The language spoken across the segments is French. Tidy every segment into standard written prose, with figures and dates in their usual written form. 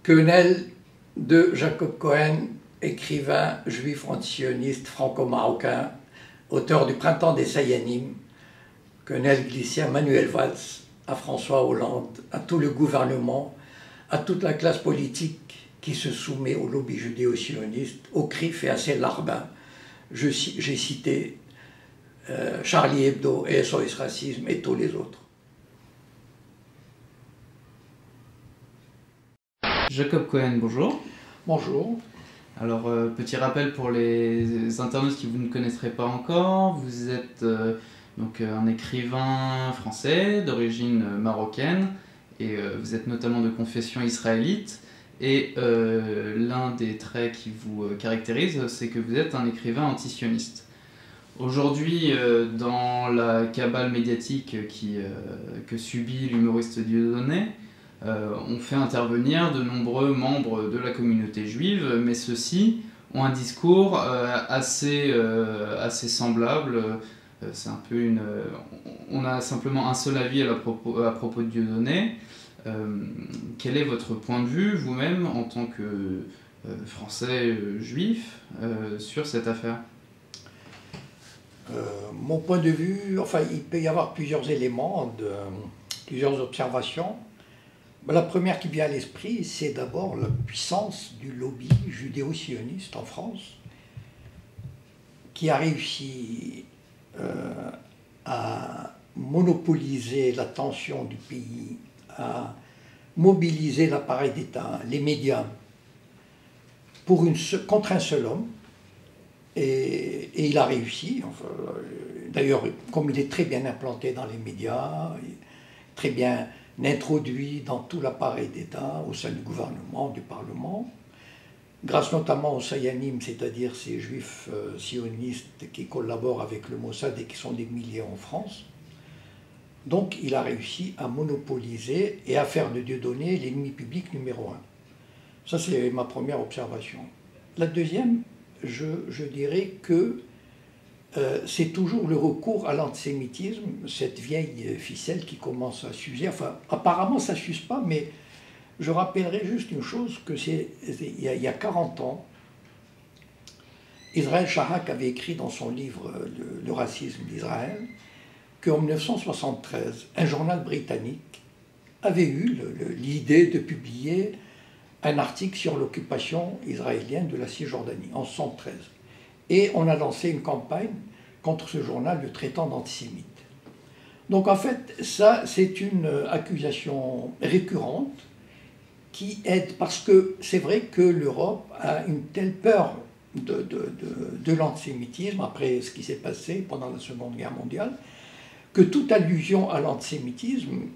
Quenelle de Jacob Cohen, écrivain juif antisioniste franco-marocain, auteur du Printemps des Sayanim. Quenelle glissait à Manuel Valls, à François Hollande, à tout le gouvernement, à toute la classe politique qui se soumet au lobby judéo-sioniste, au CRIF et à ses larbins. J'ai cité Charlie Hebdo et SOS Racisme et tous les autres. Jacob Cohen, bonjour. Bonjour. Alors, petit rappel pour les internautes qui vous ne connaisseraient pas encore, vous êtes donc un écrivain français d'origine marocaine et vous êtes notamment de confession israélite. Et l'un des traits qui vous caractérise, c'est que vous êtes un écrivain antisioniste. Aujourd'hui, dans la cabale médiatique que subit l'humoriste Dieudonné, on fait intervenir de nombreux membres de la communauté juive, mais ceux-ci ont un discours assez semblable. C'est un peu on a simplement un seul avis à propos de Dieudonné. Quel est votre point de vue, vous-même, en tant que Français juif, sur cette affaire ? Mon point de vue, enfin, il peut y avoir plusieurs éléments, plusieurs observations. La première qui vient à l'esprit, c'est d'abord la puissance du lobby judéo-sioniste en France, qui a réussi à monopoliser l'attention du pays, à mobiliser l'appareil d'État, les médias, contre un seul homme. Et il a réussi. Enfin, d'ailleurs, comme il est très bien implanté dans les médias, très bien introduit dans tout l'appareil d'État, au sein du gouvernement, du Parlement, grâce notamment aux Sayanim, c'est-à-dire ces juifs sionistes qui collaborent avec le Mossad et qui sont des milliers en France. Donc il a réussi à monopoliser et à faire de Dieudonné l'ennemi public numéro un. Ça, c'est ma première observation. La deuxième, je dirais que c'est toujours le recours à l'antisémitisme, cette vieille ficelle qui commence à s'user. Enfin, apparemment, ça ne s'use pas, mais je rappellerai juste une chose, que il y a 40 ans, Israël Shahak avait écrit dans son livre Le racisme d'Israël qu'en 1973, un journal britannique avait eu l'idée de publier un article sur l'occupation israélienne de la Cisjordanie en 1973. Et on a lancé une campagne contre ce journal le traitant d'antisémite. Donc en fait, ça, c'est une accusation récurrente qui aide, parce que c'est vrai que l'Europe a une telle peur de l'antisémitisme, après ce qui s'est passé pendant la Seconde Guerre mondiale, que toute allusion à l'antisémitisme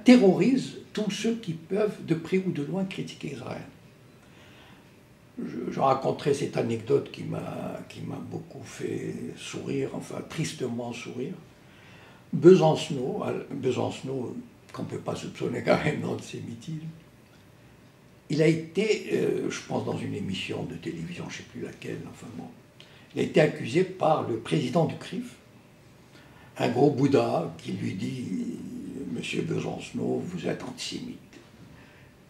terrorise tous ceux qui peuvent, de près ou de loin, critiquer Israël. Je raconterai cette anecdote qui m'a beaucoup fait sourire, enfin tristement sourire. Besancenot, qu'on ne peut pas soupçonner quand même d'antisémitisme, il a été, je pense dans une émission de télévision, je ne sais plus laquelle, enfin bon, il a été accusé par le président du CRIF, un gros Bouddha qui lui dit « Monsieur Besancenot, vous êtes antisémite ».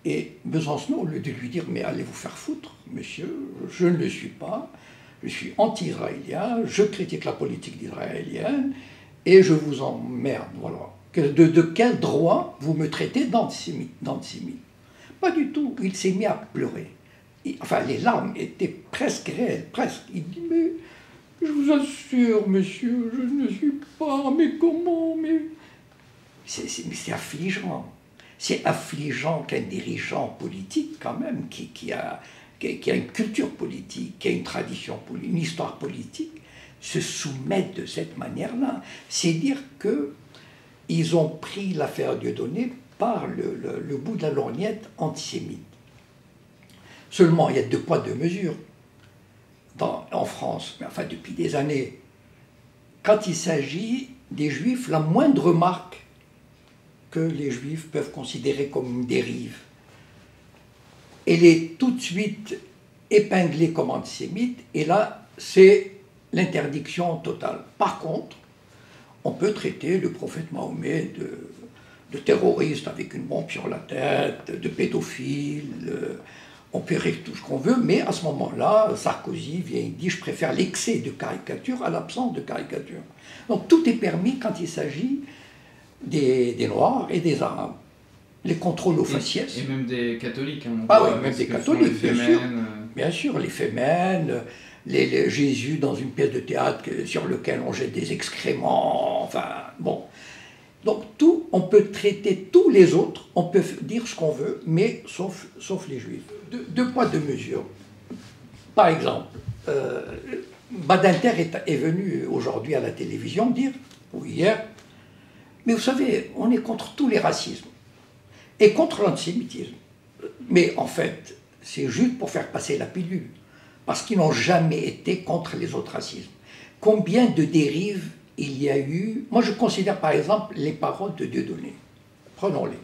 Et Besancenot, au lieu de lui dire « Mais allez vous faire foutre, monsieur, je ne le suis pas, je suis anti-israélien, je critique la politique israélienne et je vous emmerde, voilà. De quel droit vous me traitez d'antisémite ?» Pas du tout, il s'est mis à pleurer. Enfin, les larmes étaient presque réelles, presque. Il dit « Mais je vous assure, monsieur, je ne suis pas, mais comment, mais... » C'est affligeant. C'est affligeant qu'un dirigeant politique, quand même, qui a une culture politique, qui a une tradition politique, une histoire politique, se soumette de cette manière-là. C'est dire qu'ils ont pris l'affaire Dieudonné par le bout de la lorgnette antisémite. Seulement, il y a deux poids, deux mesures en France, mais enfin depuis des années. Quand il s'agit des Juifs, la moindre remarque que les Juifs peuvent considérer comme une dérive, elle est tout de suite épinglée comme antisémite, et là, c'est l'interdiction totale. Par contre, on peut traiter le prophète Mahomet de terroristes avec une bombe sur la tête, de pédophiles, on peut rire tout ce qu'on veut, mais à ce moment-là, Sarkozy vient et dit « je préfère l'excès de caricature à l'absence de caricature ». Donc tout est permis quand il s'agit des Noirs et des Arabes. Les contrôles aux faciès. Et même des catholiques. Hein, ah oui, même des catholiques, bien sûr. Bien sûr, les Femen, les Jésus dans une pièce de théâtre sur lequel on jette des excréments, enfin, bon. Donc tout, on peut traiter tous les autres, on peut dire ce qu'on veut, mais sauf les Juifs. Deux poids, deux mesures. Par exemple, Badinter est venu aujourd'hui à la télévision dire, ou hier, mais vous savez, on est contre tous les racismes et contre l'antisémitisme. Mais en fait, c'est juste pour faire passer la pilule, parce qu'ils n'ont jamais été contre les autres racismes. Combien de dérives il y a eu? Moi, je considère par exemple les paroles de Dieudonné. Prenons-les.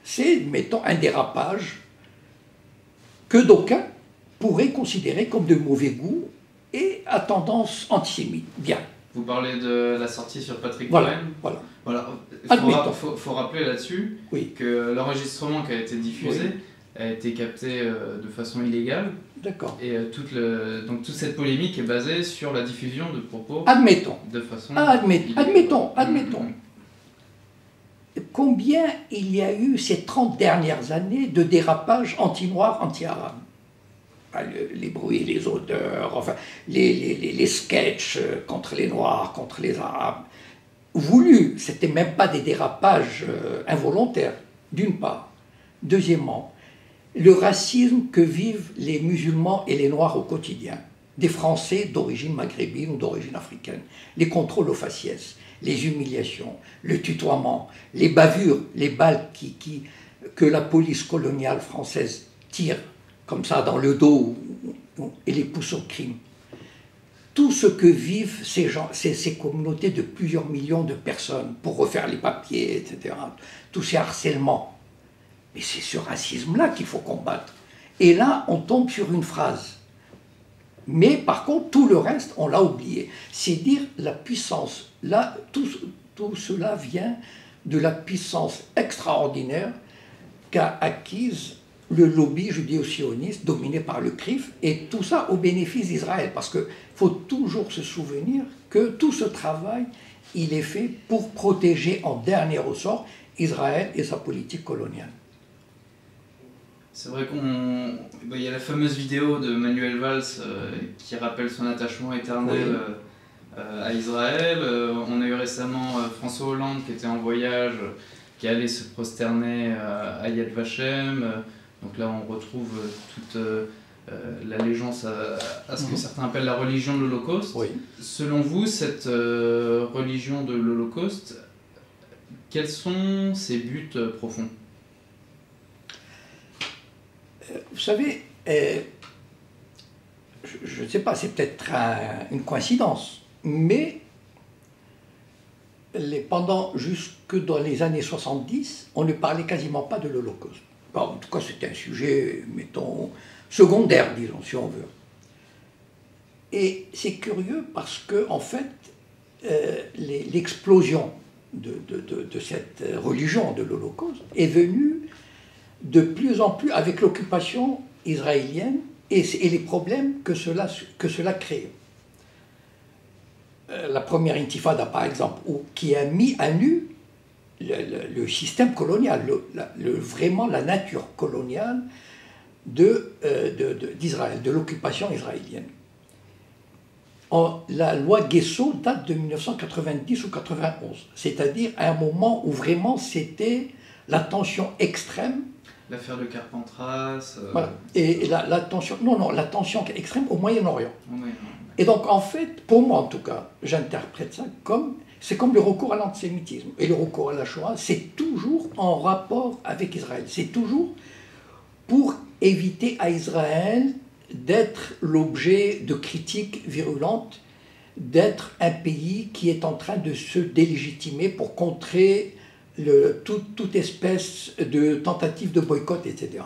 C'est, mettons, un dérapage que d'aucuns pourraient considérer comme de mauvais goût et à tendance antisémite. Bien. Vous parlez de la sortie sur Patrick Cohen. Voilà. Admettons. Faut rappeler là-dessus que l'enregistrement qui a été diffusé a été capté de façon illégale. D'accord. Et donc toute cette polémique est basée sur la diffusion de propos. Admettons. De façon. Admettons. Combien il y a eu ces 30 dernières années de dérapages anti-noirs, anti-arabes? Les bruits, les odeurs, enfin, les sketchs contre les Noirs, contre les Arabes, voulus, c'était même pas des dérapages involontaires, d'une part. Deuxièmement, le racisme que vivent les musulmans et les Noirs au quotidien, des Français d'origine maghrébine ou d'origine africaine, les contrôles aux faciès, les humiliations, le tutoiement, les bavures, les balles que la police coloniale française tire comme ça dans le dos et les pousse au crime. Tout ce que vivent ces gens, ces communautés de plusieurs millions de personnes pour refaire les papiers, etc., tous ces harcèlements. Mais c'est ce racisme-là qu'il faut combattre. Et là, on tombe sur une phrase. Mais par contre, tout le reste, on l'a oublié. C'est dire la puissance. Là, tout cela vient de la puissance extraordinaire qu'a acquise le lobby judéo-sioniste dominé par le CRIF, et tout ça au bénéfice d'Israël. Parce qu'il faut toujours se souvenir que tout ce travail, il est fait pour protéger en dernier ressort Israël et sa politique coloniale. C'est vrai qu'il y a la fameuse vidéo de Manuel Valls qui rappelle son attachement éternel à Israël. On a eu récemment François Hollande qui était en voyage, qui allait se prosterner à Yad Vashem. Donc là, on retrouve toute l'allégeance à ce que certains appellent la religion de l'Holocauste. Oui. Selon vous, cette religion de l'Holocauste, quels sont ses buts profonds? Vous savez, je ne sais pas, c'est peut-être une coïncidence, mais jusque dans les années 70, on ne parlait quasiment pas de l'Holocauste. En tout cas, c'était un sujet, mettons, secondaire, disons, si on veut. Et c'est curieux parce que, en fait, l'explosion de cette religion de l'Holocauste est venue de plus en plus avec l'occupation israélienne et les problèmes que cela crée. La première intifada, par exemple, qui a mis à nu le système colonial, vraiment la nature coloniale d'Israël, de l'occupation israélienne. La loi Guesso date de 1990 ou 91, c'est-à-dire à un moment où vraiment c'était la tension extrême. L'affaire de Carpentras. Voilà. Et la tension extrême au Moyen-Orient. Et donc, en fait, pour moi en tout cas, j'interprète ça c'est comme le recours à l'antisémitisme. Et le recours à la Shoah, c'est toujours en rapport avec Israël. C'est toujours pour éviter à Israël d'être l'objet de critiques virulentes, d'être un pays qui est en train de se délégitimer pour contrer toute espèce de tentative de boycott, etc.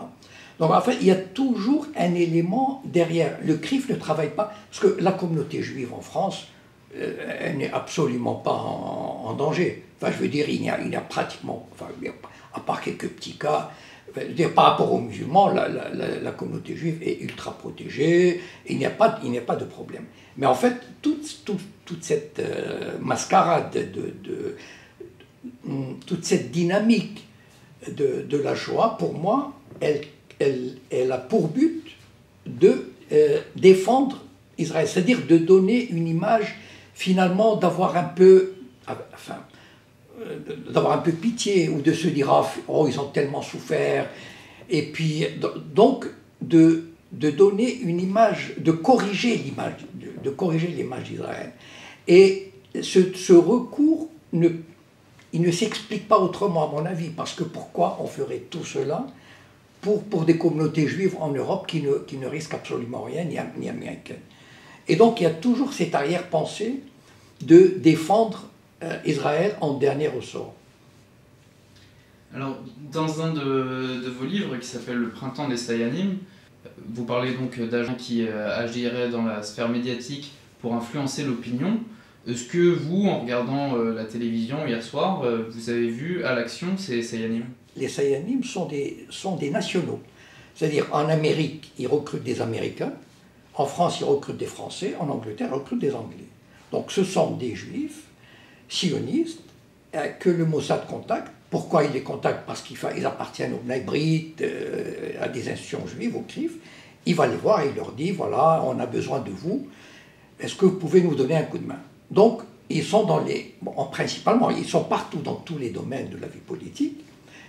Donc en fait, il y a toujours un élément derrière. Le CRIF ne travaille pas, parce que la communauté juive en France, elle n'est absolument pas en danger. Enfin, je veux dire, il n'y a pratiquement, enfin, à part quelques petits cas, je veux dire, par rapport aux musulmans, la communauté juive est ultra protégée, il n'y a pas de problème. Mais en fait, toute cette mascarade, toute cette dynamique de la Shoah, pour moi, elle a pour but de défendre Israël, c'est-à-dire de donner une image, finalement, d'avoir un peu, enfin, d'avoir un peu pitié, ou de se dire oh, ils ont tellement souffert, et puis donc de donner une image, de corriger l'image d'Israël. Et ce recours, il ne s'explique pas autrement à mon avis, parce que pourquoi on ferait tout cela pour des communautés juives en Europe qui ne risquent absolument rien, ni américaines. Et donc il y a toujours cette arrière-pensée de défendre Israël en dernier ressort. Alors, dans un de vos livres qui s'appelle Le printemps des Sayanim, vous parlez donc d'agents qui agiraient dans la sphère médiatique pour influencer l'opinion. Est-ce que vous, en regardant la télévision hier soir, vous avez vu à l'action ces Sayanim? Les Sayanim sont des nationaux. C'est-à-dire, en Amérique, ils recrutent des Américains, en France, ils recrutent des Français, en Angleterre, ils recrutent des Anglais. Donc ce sont des Juifs sionistes que le Mossad contacte. Pourquoi il les contacte? Parce qu'ils appartiennent au Bnei Brit, à des institutions juives, au CRIF. Il va les voir et il leur dit, voilà, on a besoin de vous, est-ce que vous pouvez nous donner un coup de main? Donc, ils sont principalement, ils sont partout dans tous les domaines de la vie politique,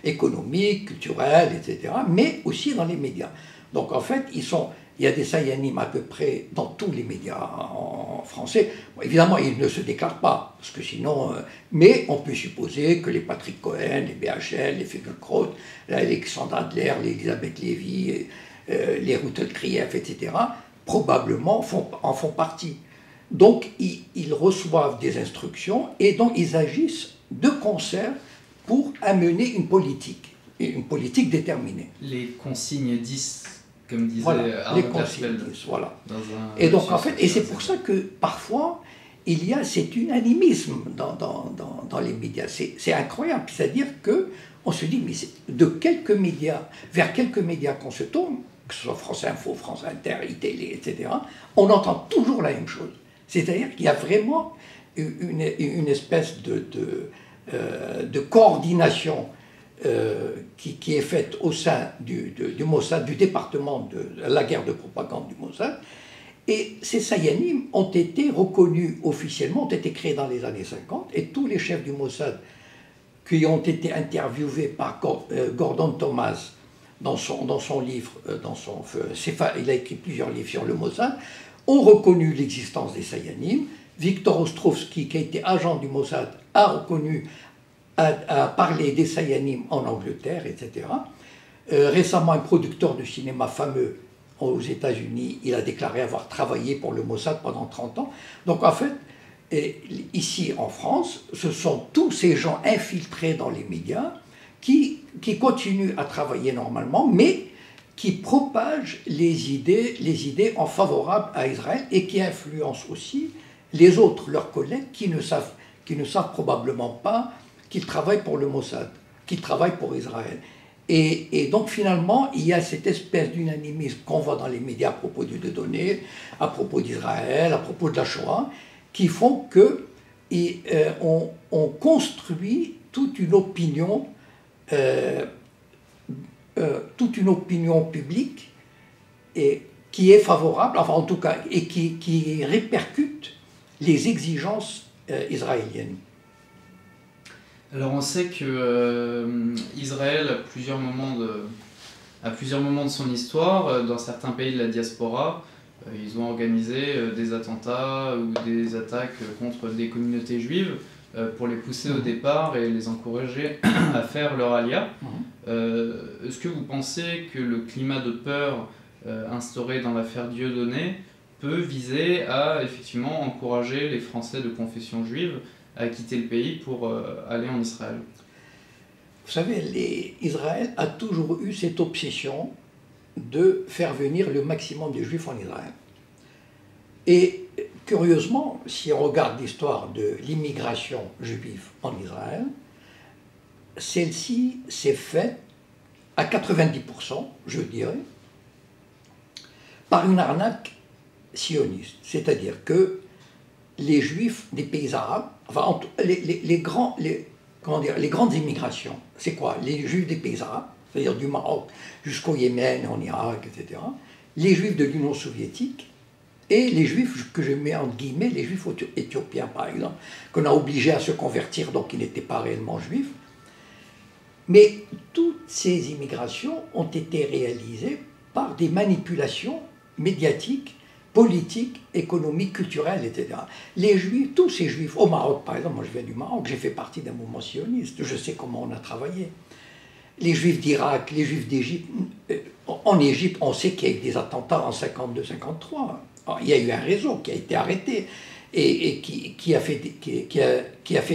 économique, culturelle, etc., mais aussi dans les médias. Donc en fait, il y a des Sayanim à peu près dans tous les médias en français. Bon, évidemment, ils ne se déclarent pas, parce que sinon... mais on peut supposer que les Patrick Cohen, les BHL, les Finkielkraut, l'Alexandre Adler, l'Elisabeth Lévy, les Ruth Krief, etc., probablement en font partie. Donc, ils reçoivent des instructions et donc ils agissent de concert pour amener une politique déterminée. Les consignes 10, comme disait voilà, Arnaud les consignes 10, voilà. Et donc, en fait, et c'est pour ça que parfois, il y a cet unanimisme dans les médias. C'est incroyable. C'est-à-dire qu'on se dit, mais vers quelques médias qu'on se tourne, que ce soit France Info, France Inter, iTélé, etc., on entend toujours la même chose. C'est-à-dire qu'il y a vraiment une espèce de coordination qui est faite au sein du Mossad, du département de la guerre de propagande du Mossad. Et ces Sayanim ont été reconnus officiellement, ont été créés dans les années 50, et tous les chefs du Mossad qui ont été interviewés par Gordon Thomas dans son livre, il a écrit plusieurs livres sur le Mossad, ont reconnu l'existence des Sayanim. Viktor Ostrovsky, qui a été agent du Mossad, a parlé des Sayanim en Angleterre, etc. Récemment, un producteur de cinéma fameux aux États-Unis, il a déclaré avoir travaillé pour le Mossad pendant 30 ans. Donc en fait, ici en France, ce sont tous ces gens infiltrés dans les médias qui continuent à travailler normalement, mais qui propagent les idées en favorable à Israël et qui influencent aussi les autres, leurs collègues, qui ne savent probablement pas qu'ils travaillent pour le Mossad, qu'ils travaillent pour Israël. Et donc finalement, il y a cette espèce d'unanimisme qu'on voit dans les médias à propos du Dieudonné, à propos d'Israël, à propos de la Shoah, qui font qu'on construit toute une opinion publique et qui est favorable, enfin en tout cas, et qui répercute les exigences israéliennes. Alors on sait que Israël, à plusieurs moments de son histoire, dans certains pays de la diaspora, ils ont organisé des attentats ou des attaques contre des communautés juives pour les pousser au départ et les encourager à faire leur alia. Est-ce que vous pensez que le climat de peur instauré dans l'affaire Dieudonné peut viser à effectivement encourager les Français de confession juive à quitter le pays pour aller en Israël? Vous savez, Israël a toujours eu cette obsession de faire venir le maximum de Juifs en Israël. Et curieusement, si on regarde l'histoire de l'immigration juive en Israël, celle-ci s'est faite à 90%, je dirais, par une arnaque sioniste. C'est-à-dire que les juifs des pays arabes, enfin les grandes immigrations, c'est quoi? Les juifs des pays arabes, c'est-à-dire du Maroc jusqu'au Yémen, en Irak, etc. Les juifs de l'Union soviétique et les juifs que je mets entre guillemets, les juifs éthiopiens par exemple, qu'on a obligés à se convertir, donc ils n'étaient pas réellement juifs. Mais toutes ces immigrations ont été réalisées par des manipulations médiatiques, politiques, économiques, culturelles, etc. Les juifs, tous ces juifs, au Maroc par exemple, moi je viens du Maroc, j'ai fait partie d'un mouvement sioniste, je sais comment on a travaillé. Les juifs d'Irak, les juifs d'Égypte, en Égypte, on sait qu'il y a eu des attentats en 52-53. Il y a eu un réseau qui a été arrêté et qui a fait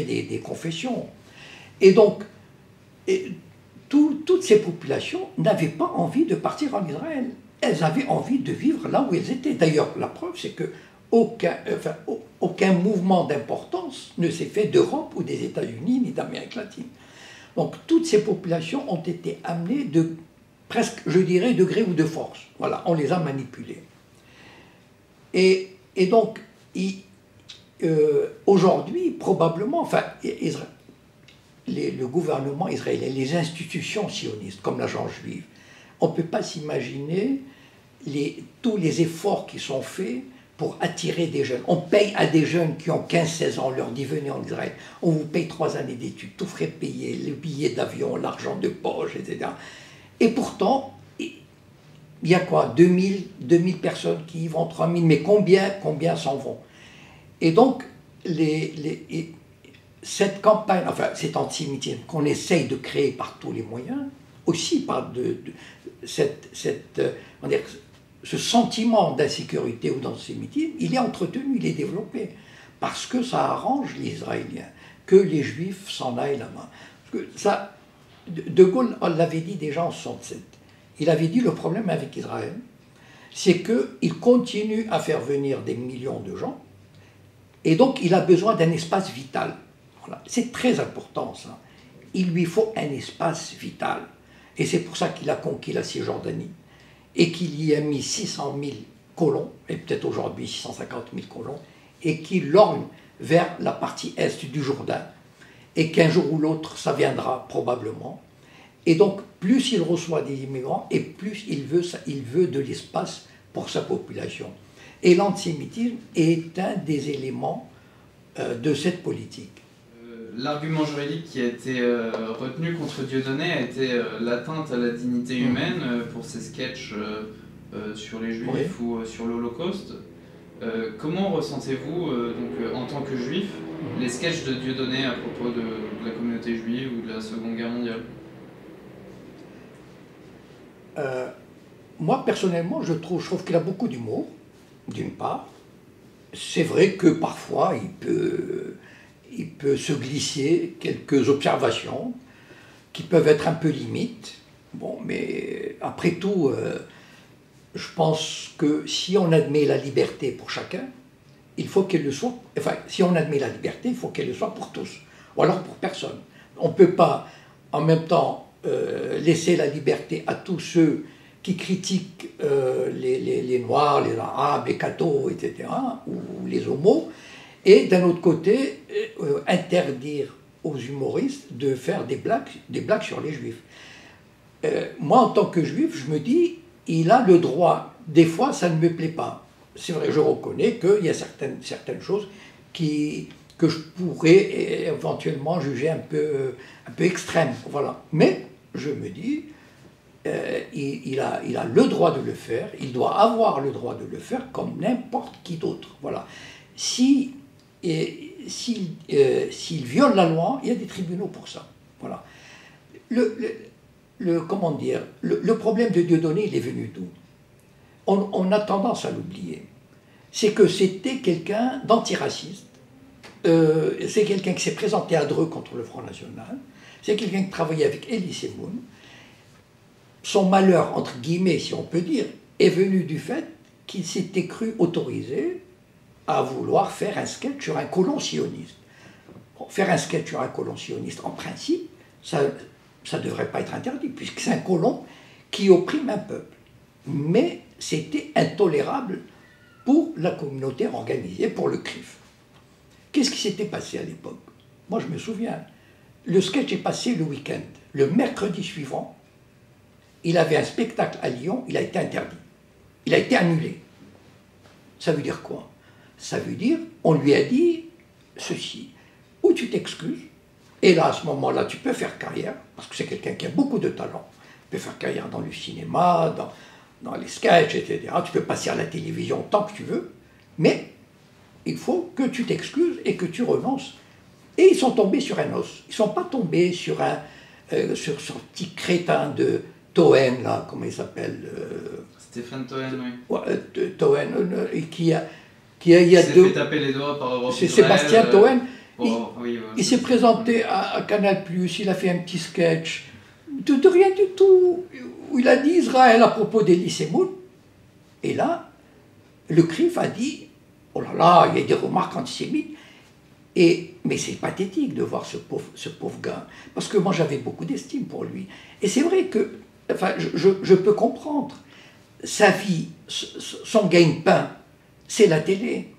des confessions. Et donc, toutes ces populations n'avaient pas envie de partir en Israël. Elles avaient envie de vivre là où elles étaient. D'ailleurs, la preuve, c'est que aucun mouvement d'importance ne s'est fait d'Europe ou des États-Unis ni d'Amérique latine. Donc toutes ces populations ont été amenées de presque, je dirais, de gré ou de force. Voilà, on les a manipulées. Et donc, aujourd'hui, probablement, enfin, le gouvernement israélien, les institutions sionistes, comme l'agence juive, on ne peut pas s'imaginer tous les efforts qui sont faits pour attirer des jeunes. On paye à des jeunes qui ont 15-16 ans, on leur dit venez en Israël, on vous paye 3 années d'études, tout frais payé, le billet d'avion, l'argent de poche, etc. Et pourtant, il y a quoi, 2000 personnes qui y vont, 3000, mais combien s'en vont? Et donc, cette campagne, enfin cet antisémitisme qu'on essaye de créer par tous les moyens, aussi par ce sentiment d'insécurité ou d'antisémitisme, il est entretenu, il est développé, parce que ça arrange les Israéliens, que les Juifs s'en aillent là-bas. De Gaulle l'avait dit déjà en 1967. Il avait dit le problème avec Israël, c'est qu'il continue à faire venir des millions de gens, et donc il a besoin d'un espace vital. Voilà. C'est très important ça. Il lui faut un espace vital. Et c'est pour ça qu'il a conquis la Cisjordanie, et qu'il y a mis 600 000 colons, et peut-être aujourd'hui 650 000 colons, et qu'il lorgne vers la partie est du Jourdain, et qu'un jour ou l'autre, ça viendra probablement. Et donc, plus il reçoit des immigrants, et plus il veut de l'espace pour sa population. Et l'antisémitisme est un des éléments de cette politique. L'argument juridique qui a été retenu contre Dieudonné a été l'atteinte à la dignité humaine pour ses sketchs sur les Juifs ou sur l'Holocauste. Comment ressentez-vous, en tant que Juif, les sketchs de Dieudonné à propos de la communauté juive ou de la Seconde Guerre mondiale? Moi, personnellement, je trouve qu'il a beaucoup d'humour, d'une part. C'est vrai que parfois, il peut se glisser quelques observations qui peuvent être un peu limites. Bon, mais après tout, je pense que si on admet la liberté pour chacun, il faut qu'elle le soit. Enfin, si on admet la liberté, il faut qu'elle le soit pour tous, ou alors pour personne. On ne peut pas, en même temps, laisser la liberté à tous ceux qui critiquent les Noirs, les Arabes, les cathos, etc., ou les homos, et d'un autre côté, interdire aux humoristes de faire des blagues sur les Juifs. Moi, en tant que Juif, je me dis, il a le droit. Des fois, ça ne me plaît pas. C'est vrai, je reconnais qu'il y a certaines choses que je pourrais éventuellement juger un peu extrêmes. Voilà. Mais je me dis, il a le droit de le faire, il doit avoir le droit de le faire comme n'importe qui d'autre. Voilà. S'il viole la loi, il y a des tribunaux pour ça. Voilà. Comment dire, le problème de Dieudonné, il est venu d'où? On a tendance à l'oublier. C'est que c'était quelqu'un d'antiraciste, c'est quelqu'un qui s'est présenté à Dreux contre le Front National, c'est quelqu'un qui travaillait avec Elie Semoun. Son malheur, entre guillemets, si on peut dire, est venu du fait qu'il s'était cru autorisé à vouloir faire un sketch sur un colon sioniste. Bon, faire un sketch sur un colon sioniste, en principe, ça ne devrait pas être interdit, puisque c'est un colon qui opprime un peuple. Mais c'était intolérable pour la communauté organisée, pour le CRIF. Qu'est-ce qui s'était passé à l'époque? Moi, je me souviens, le sketch est passé le week-end. Le mercredi suivant, il avait un spectacle à Lyon, il a été interdit. Il a été annulé. Ça veut dire quoi? Ça veut dire, on lui a dit ceci, ou tu t'excuses, et là, à ce moment-là, tu peux faire carrière, parce que c'est quelqu'un qui a beaucoup de talent. Tu peux faire carrière dans le cinéma, dans les sketchs, etc. Tu peux passer à la télévision tant que tu veux, mais il faut que tu t'excuses et que tu renonces. Et ils sont tombés sur un os. Ils ne sont pas tombés sur sur ce petit crétin de Toen, là, comment il s'appelle Stéphane Toen, oui. Ouais, Toen, qui a s'est fait taper les doigts par Europe c'est Sébastien Toen. Il s'est c'est présenté à Canal+, il a fait un petit sketch de rien du tout, où il a dit Israël à propos d'Elie Semoun. Et là, le CRIF a dit, oh là là, il y a des remarques antisémites. Mais c'est pathétique de voir ce pauvre gars, parce que moi j'avais beaucoup d'estime pour lui. Et c'est vrai que, enfin, je peux comprendre, sa vie, son gagne-pain, c'est la télé.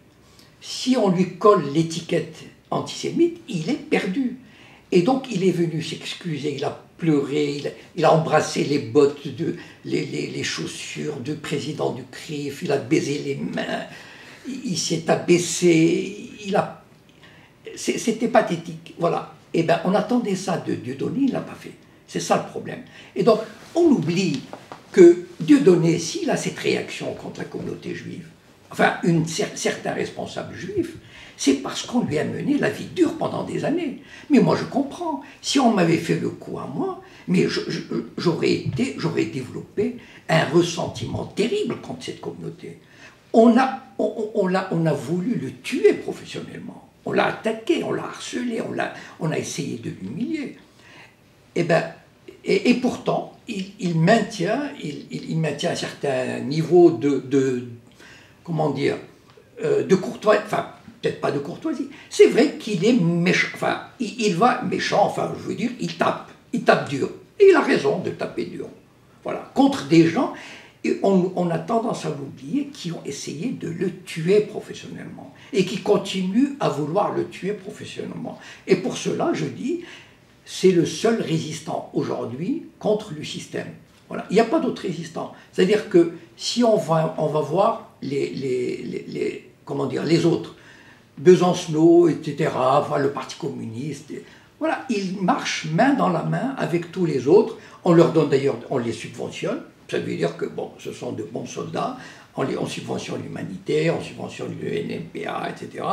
Si on lui colle l'étiquette antisémite, il est perdu. Et donc il est venu s'excuser, il a pleuré, il a embrassé les bottes, les chaussures du président du CRIF, il a baisé les mains, il s'est abaissé, c'était pathétique, voilà. Et bien, on attendait ça de Dieudonné, il ne l'a pas fait. C'est ça le problème. Et donc, on oublie que Dieudonné, s'il a cette réaction contre la communauté juive, enfin, certains responsables juifs, c'est parce qu'on lui a mené la vie dure pendant des années. Mais moi, je comprends. Si on m'avait fait le coup à moi, mais j'aurais développé un ressentiment terrible contre cette communauté. On a voulu le tuer professionnellement. On l'a attaqué, on l'a harcelé, on a essayé de l'humilier. Et pourtant, il maintient un certain niveau comment dire, de courtoisie, enfin, peut-être pas de courtoisie. C'est vrai qu'il est méchant, enfin, il va méchant, enfin, je veux dire, il tape dur. Et il a raison de taper dur. Voilà, contre des gens. Et on a tendance à l'oublier, qui ont essayé de le tuer professionnellement et qui continuent à vouloir le tuer professionnellement. Et pour cela, je dis, c'est le seul résistant aujourd'hui contre le système. Voilà. Il n'y a pas d'autre résistant. C'est-à-dire que si on va voir comment dire, les autres, Besancenot, etc., enfin, le Parti communiste, voilà, ils marchent main dans la main avec tous les autres. On leur donne d'ailleurs, on les subventionne. Ça veut dire que bon, ce sont de bons soldats, on subventionne l'humanité, on subventionne le NMPA, etc.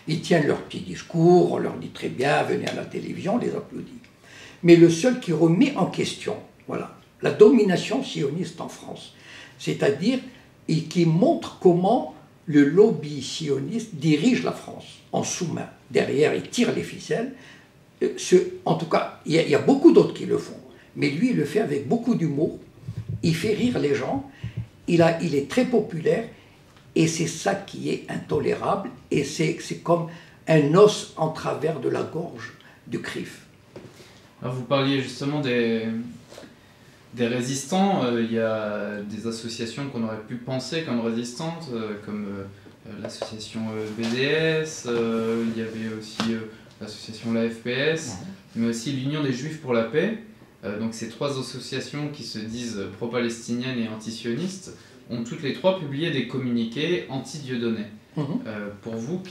Ils tiennent leurs petits discours, on leur dit très bien, venez à la télévision, on les applaudit. Mais le seul qui remet en question, voilà, la domination sioniste en France, c'est-à-dire et qui montre comment le lobby sioniste dirige la France en sous-main. Derrière, il tire les ficelles. En tout cas, il y a beaucoup d'autres qui le font, mais lui, il le fait avec beaucoup d'humour. Il fait rire les gens, il est très populaire, et c'est ça qui est intolérable, et c'est comme un os en travers de la gorge du CRIF. Alors vous parliez justement des résistants, il y a des associations qu'on aurait pu penser comme résistantes, comme l'association BDS, il y avait aussi l'association La FPS, mais aussi l'Union des Juifs pour la paix. Donc ces trois associations qui se disent pro-palestiniennes et anti-sionistes ont toutes les trois publié des communiqués anti-Dieudonné. Pour vous,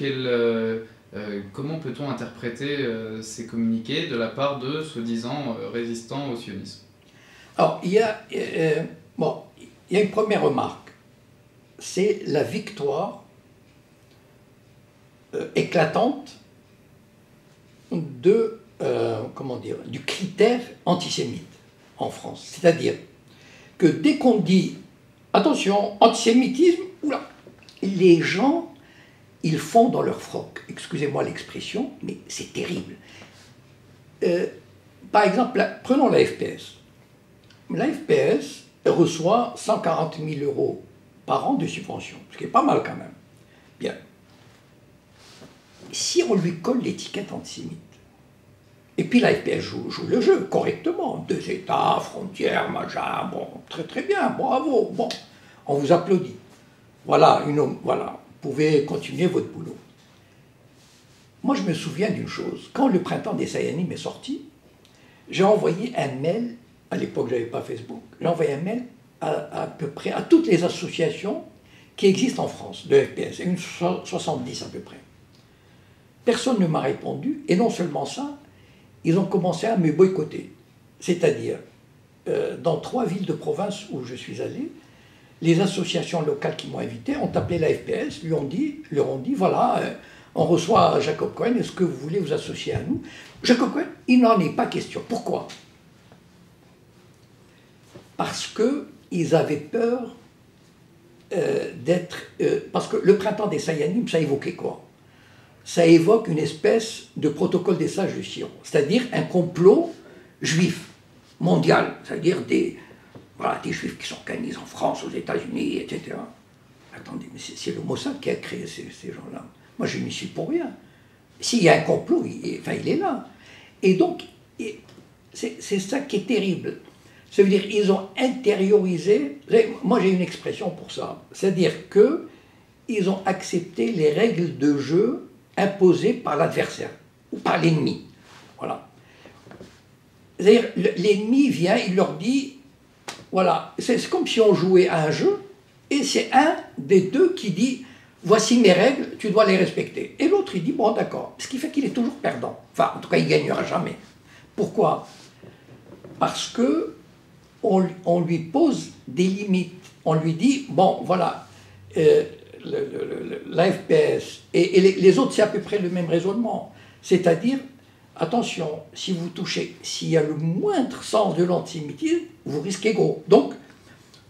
comment peut-on interpréter ces communiqués de la part de soi-disant résistants au sionisme? Alors, il y a une première remarque. C'est la victoire éclatante du critère antisémite en France. C'est-à-dire que dès qu'on dit attention, antisémitisme, oula, les gens, ils font dans leur froc. Excusez-moi l'expression, mais c'est terrible. Par exemple, prenons la FPS. La FPS reçoit 140 000 € par an de subvention, ce qui est pas mal quand même. Bien. si on lui colle l'étiquette antisémite, et puis la FPS joue le jeu correctement, 2 États, frontières, machin, bon, très très bien, bravo, bon, on vous applaudit. Voilà, voilà, vous pouvez continuer votre boulot. Moi, je me souviens d'une chose. Quand le printemps des Sayanim est sorti, j'ai envoyé un mail, à l'époque, je n'avais pas Facebook, j'ai envoyé un mail à peu près à toutes les associations qui existent en France, de FPS, une 70 à peu près. Personne ne m'a répondu, et non seulement ça, ils ont commencé à me boycotter. C'est-à-dire, dans 3 villes de province où je suis allé, les associations locales qui m'ont invité ont appelé la FPS, leur ont dit voilà, on reçoit Jacob Cohen, est-ce que vous voulez vous associer à nous? Jacob Cohen, il n'en est pas question. Pourquoi? Parce qu'ils avaient peur d'être... parce que le printemps des Sayanim, ça évoquait quoi? Ça évoque une espèce de protocole des sages de Sion, c'est-à-dire un complot juif mondial, c'est-à-dire des juifs qui s'organisent en France, aux États-Unis, etc. Attendez, mais c'est le Mossad qui a créé ces gens-là. Moi, je n'y suis pour rien. S'il y a un complot, il est là. Et donc, c'est ça qui est terrible. Ça veut dire qu'ils ont intériorisé... Moi, j'ai une expression pour ça. C'est-à-dire qu'ils ont accepté les règles de jeu imposées par l'adversaire ou par l'ennemi. Voilà. C'est-à-dire, l'ennemi vient, il leur dit... Voilà, c'est comme si on jouait à un jeu, et c'est un des deux qui dit « Voici mes règles, tu dois les respecter ». Et l'autre, il dit « Bon, d'accord ». Ce qui fait qu'il est toujours perdant. Enfin, en tout cas, il ne gagnera jamais. Pourquoi? Parce que on lui pose des limites. On lui dit « Bon, voilà, l'AFPS et les autres, c'est à peu près le même raisonnement. C'est-à-dire, attention, si vous touchez, s'il y a le moindre sens de l'antisémitisme, vous risquez gros. Donc,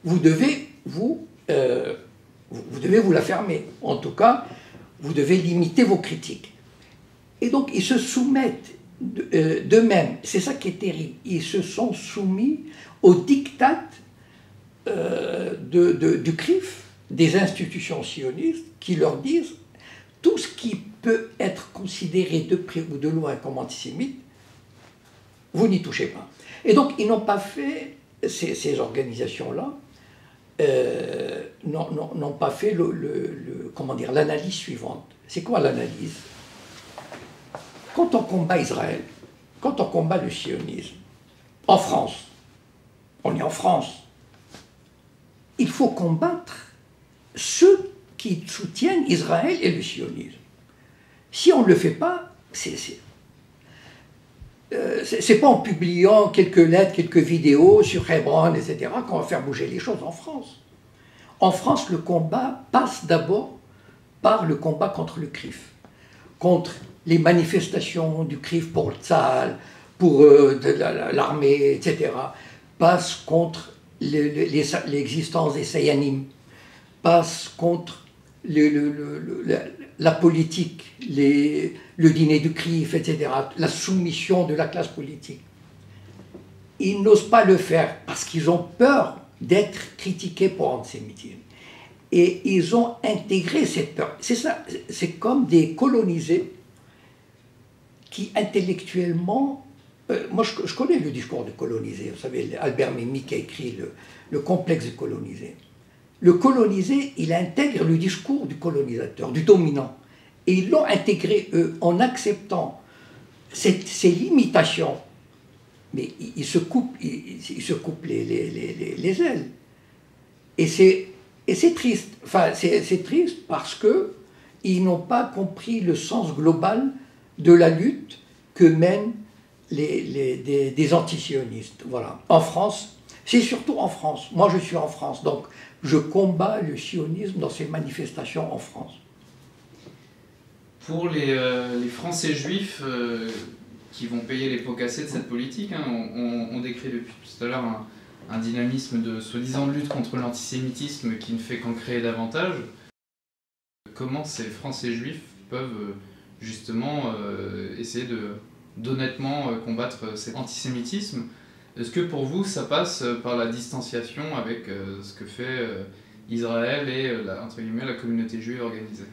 vous devez vous la fermer. En tout cas, vous devez limiter vos critiques. Et donc, ils se soumettent d'eux-mêmes. C'est ça qui est terrible. Ils se sont soumis au diktat du CRIF, des institutions sionistes, qui leur disent tout ce qui peut être considéré de près ou de loin comme antisémite, vous n'y touchez pas. Et donc, ils n'ont pas fait, ces organisations-là, n'ont pas fait l'analyse suivante. C'est quoi l'analyse? Quand on combat Israël, quand on combat le sionisme, en France, on est en France, il faut combattre ceux qui soutiennent Israël et le sionisme. Si on ne le fait pas, c'est pas en publiant quelques lettres, quelques vidéos sur Hebron, etc., qu'on va faire bouger les choses en France. En France, le combat passe d'abord par le combat contre le CRIF, contre les manifestations du CRIF pour le Tzahal, pour l'armée, etc., passe contre l'existence des Sayanim, passe contre la politique, le dîner du CRIF, etc., la soumission de la classe politique. Ils n'osent pas le faire parce qu'ils ont peur d'être critiqués pour antisémitisme. Et ils ont intégré cette peur. C'est ça, c'est comme des colonisés qui intellectuellement... moi, je connais le discours de colonisé. Vous savez, Albert Memmi qui a écrit le complexe des colonisés. Le colonisé, il intègre le discours du colonisateur, du dominant. Et ils l'ont intégré, eux, en acceptant ces limitations. Mais ils se coupent les ailes. Et c'est triste. Enfin, c'est triste parce qu'ils n'ont pas compris le sens global de la lutte que mènent des antisionistes. Voilà. En France, c'est surtout en France. Moi, je suis en France, donc je combats le sionisme dans ces manifestations en France. Pour les Français juifs qui vont payer les pots cassés de cette politique, hein, on décrit depuis tout à l'heure un dynamisme de soi-disant lutte contre l'antisémitisme qui ne fait qu'en créer davantage. Comment ces Français juifs peuvent justement essayer d'honnêtement combattre cet antisémitisme? Est-ce que pour vous ça passe par la distanciation avec ce que fait Israël et entre guillemets, la communauté juive organisée?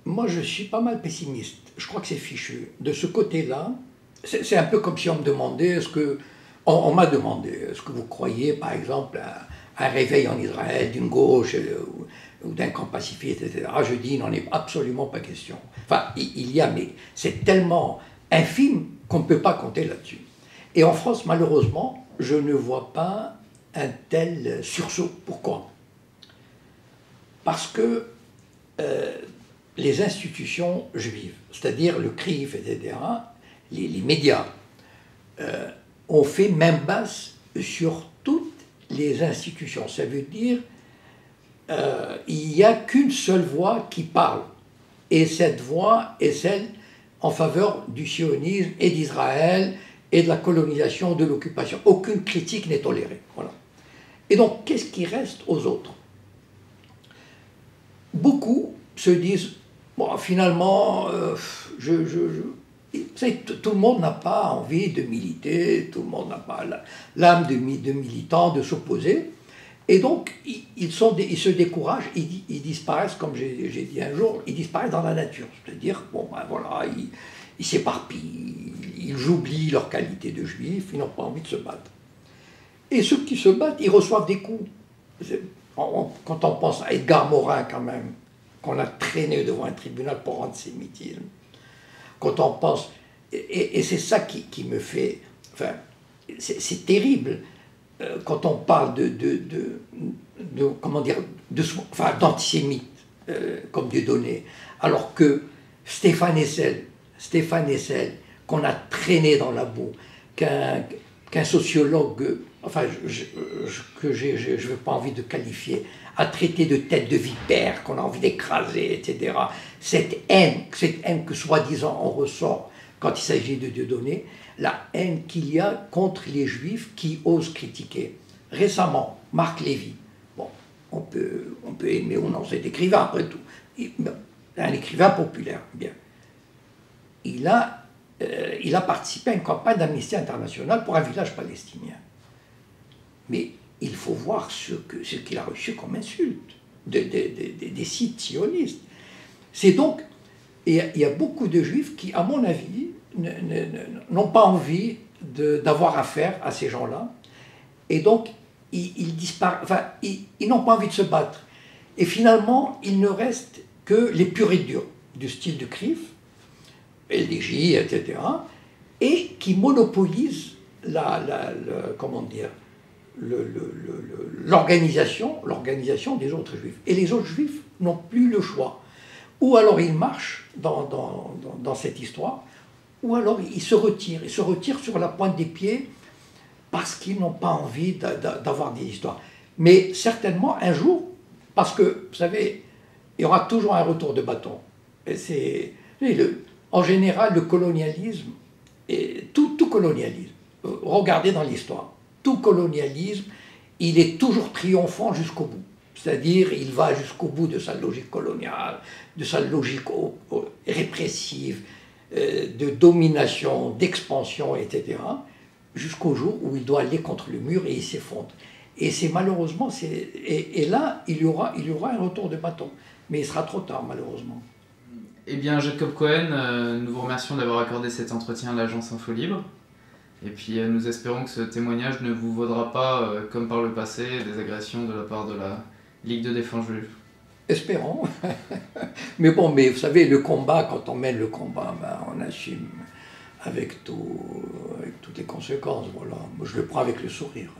moi, je suis pas mal pessimiste. Je crois que c'est fichu. De ce côté-là, c'est un peu comme si on me demandait, est-ce que... On m'a demandé, est-ce que vous croyez, par exemple, à un réveil en Israël d'une gauche ou d'un camp pacifiste, etc. Je dis, il n'en est absolument pas question. Enfin, il y a, mais c'est tellement infime qu'on ne peut pas compter là-dessus. Et en France, malheureusement, je ne vois pas un tel sursaut. Pourquoi? Parce que les institutions juives, c'est-à-dire le CRIF, etc., les médias, ont fait main basse sur toutes les institutions. Ça veut dire il n'y a qu'une seule voix qui parle. Et cette voix est celle en faveur du sionisme et d'Israël et de la colonisation, de l'occupation. Aucune critique n'est tolérée. Voilà. Et donc, qu'est-ce qui reste aux autres? Beaucoup se disent, bon, finalement, tout le monde n'a pas envie de militer, tout le monde n'a pas l'âme de militant, de s'opposer. Et donc, ils se découragent, ils disparaissent, comme j'ai dit un jour, ils disparaissent dans la nature. C'est-à-dire, bon, ben voilà, ils s'éparpillent, ils oublient leur qualité de juifs, ils n'ont pas envie de se battre. Et ceux qui se battent, ils reçoivent des coups. Quand on pense à Edgar Morin, quand même, qu'on a traîné devant un tribunal pour antisémitisme, quand on pense, et c'est ça qui me fait, enfin, c'est terrible, quand on parle comment dire, enfin, d'antisémites, comme Dieudonné, alors que Stéphane Hessel, qu'on a traîné dans la boue, qu'un sociologue, enfin, que je n'ai pas envie de qualifier, a traité de tête de vipère, qu'on a envie d'écraser, etc. Cette haine que soi-disant on ressort quand il s'agit de Dieudonné, la haine qu'il y a contre les juifs qui osent critiquer. Récemment, Marc Lévy, bon, on peut aimer ou non cet écrivain, après tout, un écrivain populaire, bien. Il a participé à une campagne d'Amnesty International pour un village palestinien. Mais il faut voir ce qu'il a reçu comme insulte des sites sionistes. C'est donc, il y a beaucoup de juifs qui, à mon avis, n'ont pas envie d'avoir affaire à ces gens-là. Et donc, ils disparaissent, enfin, ils n'ont pas envie de se battre. Et finalement, il ne reste que les purs et durs, du style de CRIF, LDJ, etc., et qui monopolisent comment dire, l'organisation des autres juifs. Et les autres juifs n'ont plus le choix. Ou alors ils marchent dans cette histoire, ou alors ils se retirent sur la pointe des pieds parce qu'ils n'ont pas envie d'avoir des histoires. Mais certainement un jour, parce que, vous savez, il y aura toujours un retour de bâton. Et en général, le colonialisme, et tout colonialisme, regardez dans l'histoire, tout colonialisme, il est toujours triomphant jusqu'au bout. C'est-à-dire, il va jusqu'au bout de sa logique coloniale, de sa logique répressive, de domination, d'expansion, etc., jusqu'au jour où il doit aller contre le mur et il s'effondre. Et c'est malheureusement, et là, il y aura un retour de bâton. Mais il sera trop tard, malheureusement. Eh bien, Jacob Cohen, nous vous remercions d'avoir accordé cet entretien à l'agence Info Libre. Et puis, nous espérons que ce témoignage ne vous vaudra pas, comme par le passé, des agressions de la part de la Ligue de défense juive. Espérons. Mais bon, vous savez, le combat, quand on mène le combat, on assume avec toutes les conséquences. Voilà. Moi, je le prends avec le sourire.